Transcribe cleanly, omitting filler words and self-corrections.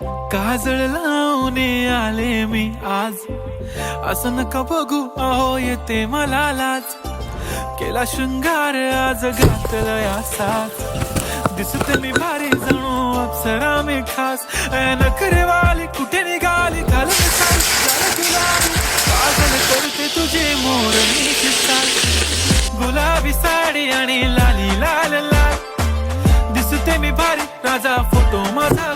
काजळ लावून आले मी आज, असं नका बघू अहो येते मला लाज. केला शृंगार आज घातलं या साज, दिसते मी भारी जणू अप्सरा मी खास. नखरे वाली कुठे निघाली घालून साज, गुलाबी काजल करते तुझे मोरणीची साज. गुलाबी साडी आणि लाली लाल लाल, दिसते मी भारी राजा फोटो माझा